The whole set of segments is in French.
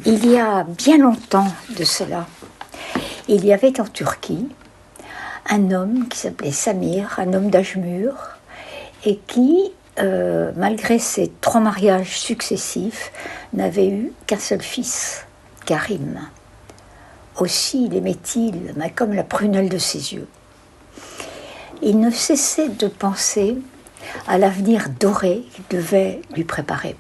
Il y a bien longtemps de cela, il y avait en Turquie un homme qui s'appelait Samir, un homme d'âge mûr, et qui, malgré ses 3 mariages successifs, n'avait eu qu'un seul fils, Karim. Aussi l'aimait-il, mais comme la prunelle de ses yeux. Il ne cessait de penser à l'avenir doré qu'il devait lui préparer.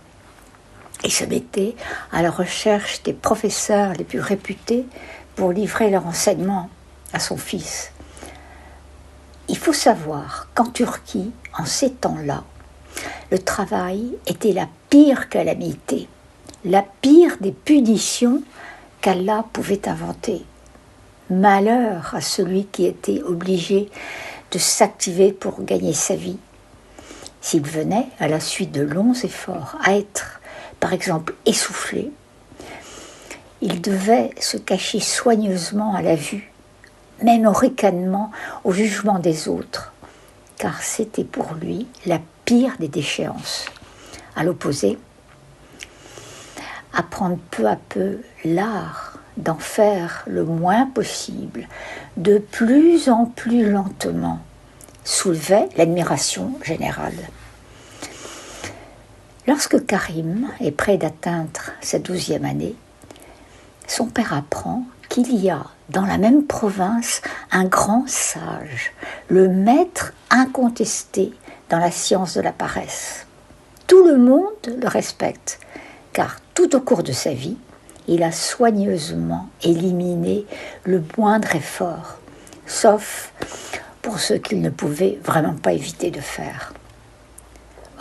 Il se mettait à la recherche des professeurs les plus réputés pour livrer leur enseignement à son fils. Il faut savoir qu'en Turquie, en ces temps-là, le travail était la pire calamité, la pire des punitions qu'Allah pouvait inventer. Malheur à celui qui était obligé de s'activer pour gagner sa vie. S'il venait, à la suite de longs efforts, à être par exemple essoufflé, il devait se cacher soigneusement à la vue, même au ricanement, au jugement des autres, car c'était pour lui la pire des déchéances. À l'opposé, apprendre peu à peu l'art d'en faire le moins possible, de plus en plus lentement, soulevait l'admiration générale. Lorsque Karim est près d'atteindre sa 12e année, son père apprend qu'il y a dans la même province un grand sage, le maître incontesté dans la science de la paresse. Tout le monde le respecte, car tout au cours de sa vie, il a soigneusement éliminé le moindre effort, sauf pour ce qu'il ne pouvait vraiment pas éviter de faire.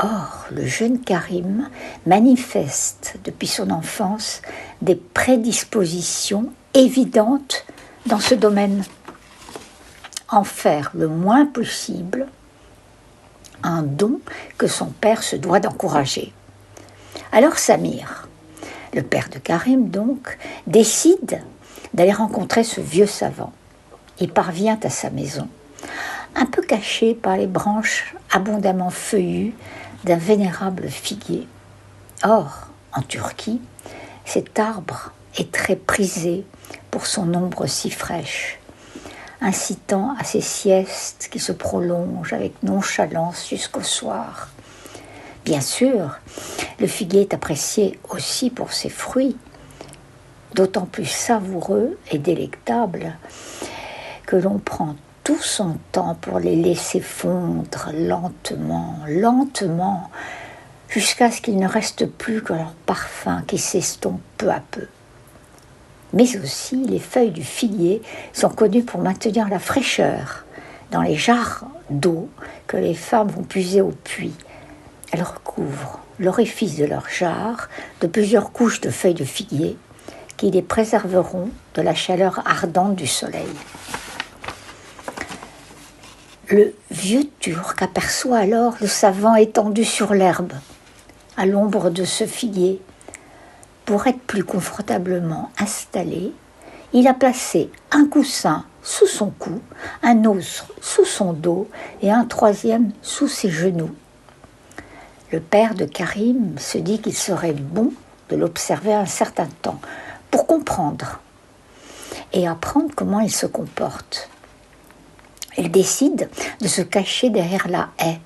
Or, le jeune Karim manifeste depuis son enfance des prédispositions évidentes dans ce domaine. En faire le moins possible un don que son père se doit d'encourager. Alors Samir, le père de Karim donc, décide d'aller rencontrer ce vieux savant. Il parvient à sa maison, un peu caché par les branches abondamment feuillues d'un vénérable figuier. Or, en Turquie, cet arbre est très prisé pour son ombre si fraîche, incitant à ces siestes qui se prolongent avec nonchalance jusqu'au soir. Bien sûr, le figuier est apprécié aussi pour ses fruits, d'autant plus savoureux et délectables que l'on prend tout son temps pour les laisser fondre lentement, jusqu'à ce qu'il ne reste plus que leur parfum qui s'estompe peu à peu. Mais aussi, les feuilles du figuier sont connues pour maintenir la fraîcheur dans les jarres d'eau que les femmes vont puiser au puits. Elles recouvrent l'orifice de leur jarre de plusieurs couches de feuilles de figuier qui les préserveront de la chaleur ardente du soleil. Le vieux Turc aperçoit alors le savant étendu sur l'herbe, à l'ombre de ce figuier. Pour être plus confortablement installé, il a placé un coussin sous son cou, un autre sous son dos et un 3e sous ses genoux. Le père de Karim se dit qu'il serait bon de l'observer un certain temps pour comprendre et apprendre comment il se comporte. Il décide de se cacher derrière la haie.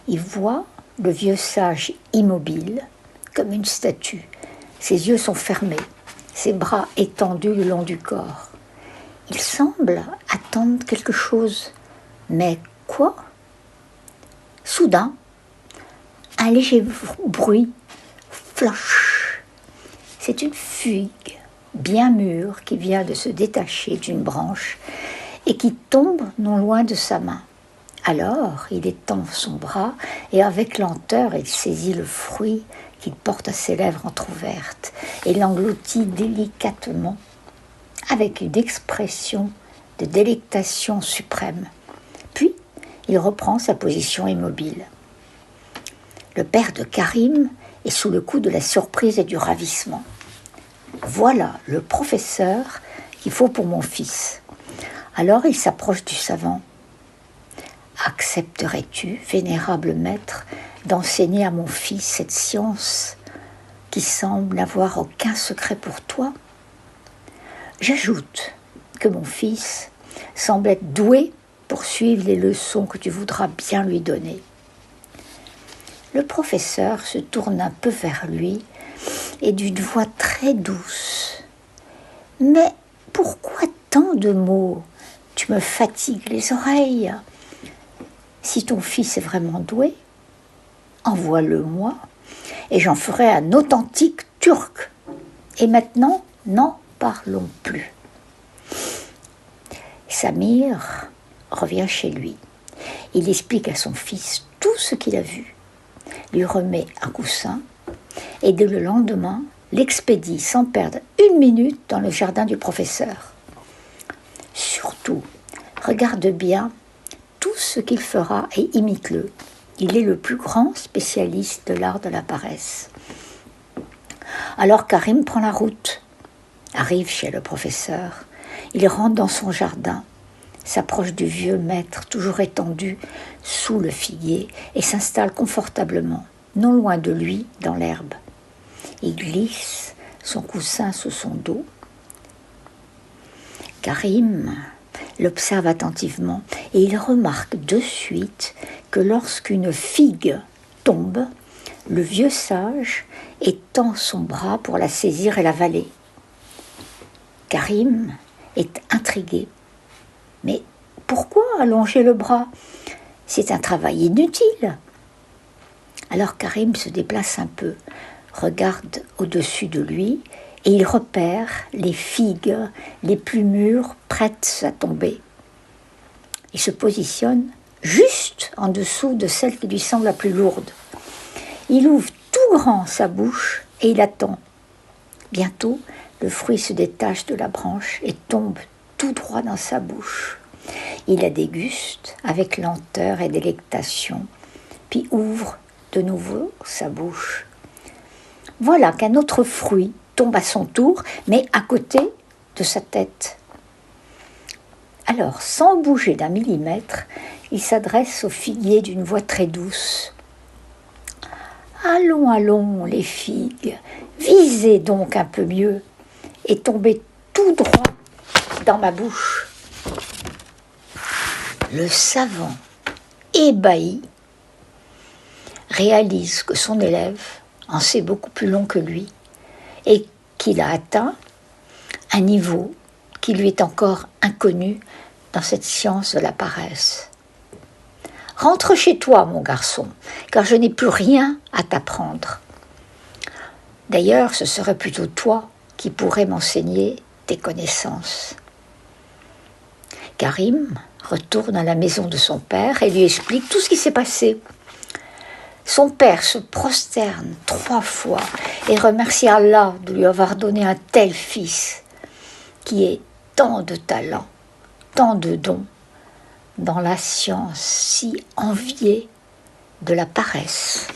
Il voit le vieux sage immobile, comme une statue. Ses yeux sont fermés, ses bras étendus le long du corps. Il semble attendre quelque chose. Mais quoi ? Soudain, un léger bruit, flash. C'est une figue bien mûre qui vient de se détacher d'une branche et qui tombe non loin de sa main. Alors, il étend son bras et avec lenteur, il saisit le fruit qu'il porte à ses lèvres entr'ouvertes et l'engloutit délicatement avec une expression de délectation suprême. Puis, il reprend sa position immobile. Le père de Karim est sous le coup de la surprise et du ravissement. Voilà le professeur qu'il faut pour mon fils. Alors il s'approche du savant. Accepterais-tu, vénérable maître, d'enseigner à mon fils cette science qui semble n'avoir aucun secret pour toi. J'ajoute que mon fils semble être doué pour suivre les leçons que tu voudras bien lui donner. Le professeur se tourne un peu vers lui et d'une voix très douce. « Mais pourquoi tant de mots ? Tu me fatigues les oreilles. Si ton fils est vraiment doué, envoie-le-moi et j'en ferai un authentique turc. Et maintenant, n'en parlons plus. » Samir revient chez lui. Il explique à son fils tout ce qu'il a vu, lui remet un coussin et dès le lendemain, l'expédie sans perdre une minute dans le jardin du professeur. Surtout, regarde bien tout ce qu'il fera et imite-le. Il est le plus grand spécialiste de l'art de la paresse. Alors Karim prend la route, arrive chez le professeur. Il rentre dans son jardin, s'approche du vieux maître toujours étendu sous le figuier et s'installe confortablement, non loin de lui, dans l'herbe. Il glisse son coussin sous son dos. Karim l'observe attentivement et il remarque de suite que lorsqu'une figue tombe, le vieux sage étend son bras pour la saisir et l'avaler. Karim est intrigué. Mais pourquoi allonger le bras ? C'est un travail inutile. Alors Karim se déplace un peu, regarde au-dessus de lui et il repère les figues les plus mûres prêtes à tomber. Il se positionne juste en dessous de celle qui lui semble la plus lourde. Il ouvre tout grand sa bouche et il attend. Bientôt, le fruit se détache de la branche et tombe tout droit dans sa bouche. Il la déguste avec lenteur et délectation, puis ouvre de nouveau sa bouche. Voilà qu'un autre fruit tombe à son tour, mais à côté de sa tête. Alors, sans bouger d'un millimètre, il s'adresse au figuier d'une voix très douce. « Allons, allons, les figues, visez donc un peu mieux et tombez tout droit dans ma bouche. » Le savant, ébahi, réalise que son élève en sait beaucoup plus long que lui et qu'il a atteint un niveau qui lui est encore inconnu dans cette science de la paresse. « Rentre chez toi, mon garçon, car je n'ai plus rien à t'apprendre. D'ailleurs, ce serait plutôt toi qui pourrais m'enseigner tes connaissances. » Karim retourne à la maison de son père et lui explique tout ce qui s'est passé. Son père se prosterne 3 fois et remercie Allah de lui avoir donné un tel fils qui ait tant de talent, tant de dons dans la science si enviée de la paresse.